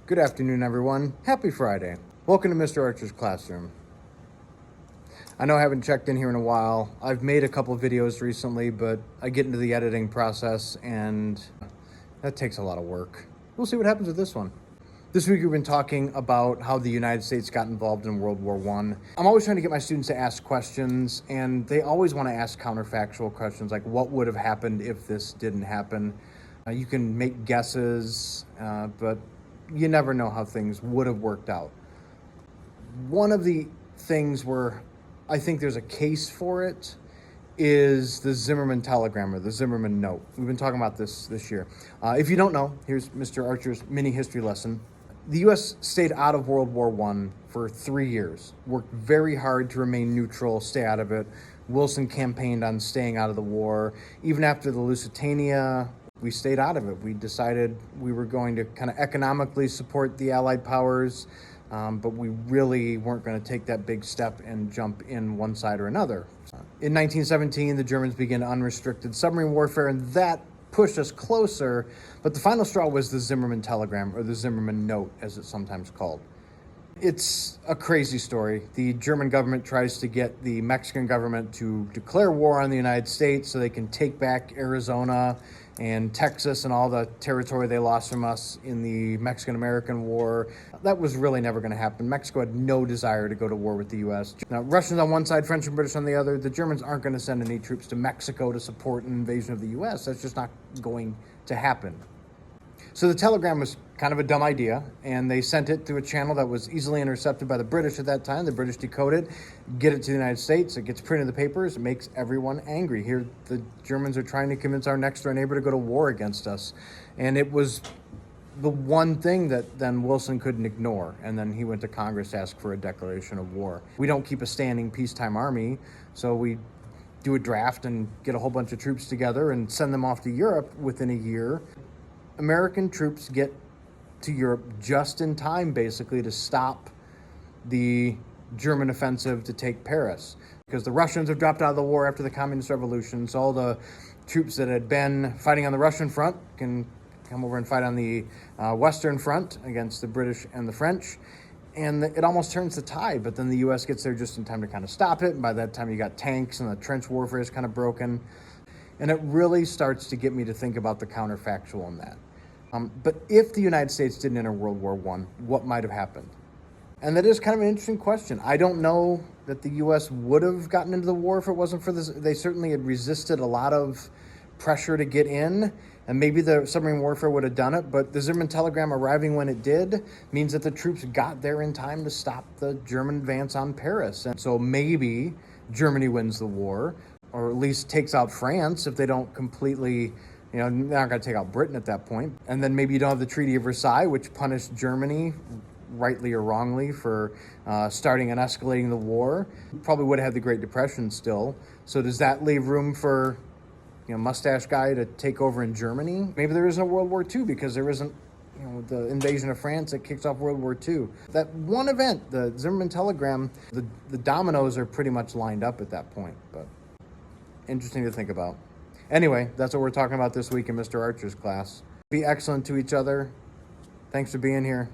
Good afternoon, everyone. Happy Friday. Welcome to Mr. Archer's classroom. I know I haven't checked in here in a while. I've made a couple videos recently, but I get into the editing process and that takes a lot of work. We'll see what happens with this one. This week we've been talking about how the United States got involved in World War I. I'm always trying to get my students to ask questions, and they always want to ask counterfactual questions like what would have happened if this didn't happen. You can make guesses, but you never know how things would have worked out. One of the things where I think there's a case for it is the Zimmerman telegram or the Zimmerman Note. We've been talking about this year. If you don't know, here's Mr. Archer's mini history lesson. The U.S. stayed out of World War I for 3 years, worked very hard to remain neutral, stay out of it. Wilson campaigned on staying out of the war. Even after the Lusitania, we stayed out of it. We decided we were going to kind of economically support the Allied powers, but we really weren't going to take that big step and jump in one side or another. In 1917, the Germans began unrestricted submarine warfare, and that pushed us closer, but the final straw was the Zimmerman telegram, or the Zimmerman Note, as it's sometimes called. It's a crazy story. The German government tries to get the Mexican government to declare war on the United States so they can take back Arizona and Texas and all the territory they lost from us in the Mexican-American War. That was really never going to happen. Mexico had no desire to go to war with the U.S. Now, Russians on one side, French and British on the other. The Germans aren't going to send any troops to Mexico to support an invasion of the U.S. That's just not going to happen. So the telegram was kind of a dumb idea, and they sent it through a channel that was easily intercepted by the British at that time. The British decode it, get it to the United States, it gets printed in the papers, it makes everyone angry. Here, the Germans are trying to convince our next door neighbor to go to war against us. And it was the one thing that then Wilson couldn't ignore, and then he went to Congress to ask for a declaration of war. We don't keep a standing peacetime army, so we do a draft and get a whole bunch of troops together and send them off to Europe within a year. American troops get to Europe just in time, basically, to stop the German offensive to take Paris. Because the Russians have dropped out of the war after the Communist Revolution, so all the troops that had been fighting on the Russian front can come over and fight on the Western front against the British and the French. And it almost turns the tide, but then the U.S. gets there just in time to kind of stop it. And by that time, you got tanks and the trench warfare is kind of broken. And it really starts to get me to think about the counterfactual in that. But if the United States didn't enter World War I, what might have happened? And that is kind of an interesting question. I don't know that the U.S. would have gotten into the war if it wasn't for this. They certainly had resisted a lot of pressure to get in, and maybe the submarine warfare would have done it, but the Zimmerman telegram arriving when it did means that the troops got there in time to stop the German advance on Paris. And so maybe Germany wins the war, or at least takes out France if they don't completely, they're not going to take out Britain at that point. And then maybe you don't have the Treaty of Versailles, which punished Germany, rightly or wrongly, for starting and escalating the war. Probably would have had the Great Depression still. So does that leave room for, mustache guy to take over in Germany? Maybe there isn't a World War II because there isn't, the invasion of France that kicks off World War II. That one event, the Zimmerman telegram, the dominoes are pretty much lined up at that point, but interesting to think about. Anyway, that's what we're talking about this week in Mr. Archer's class. Be excellent to each other. Thanks for being here.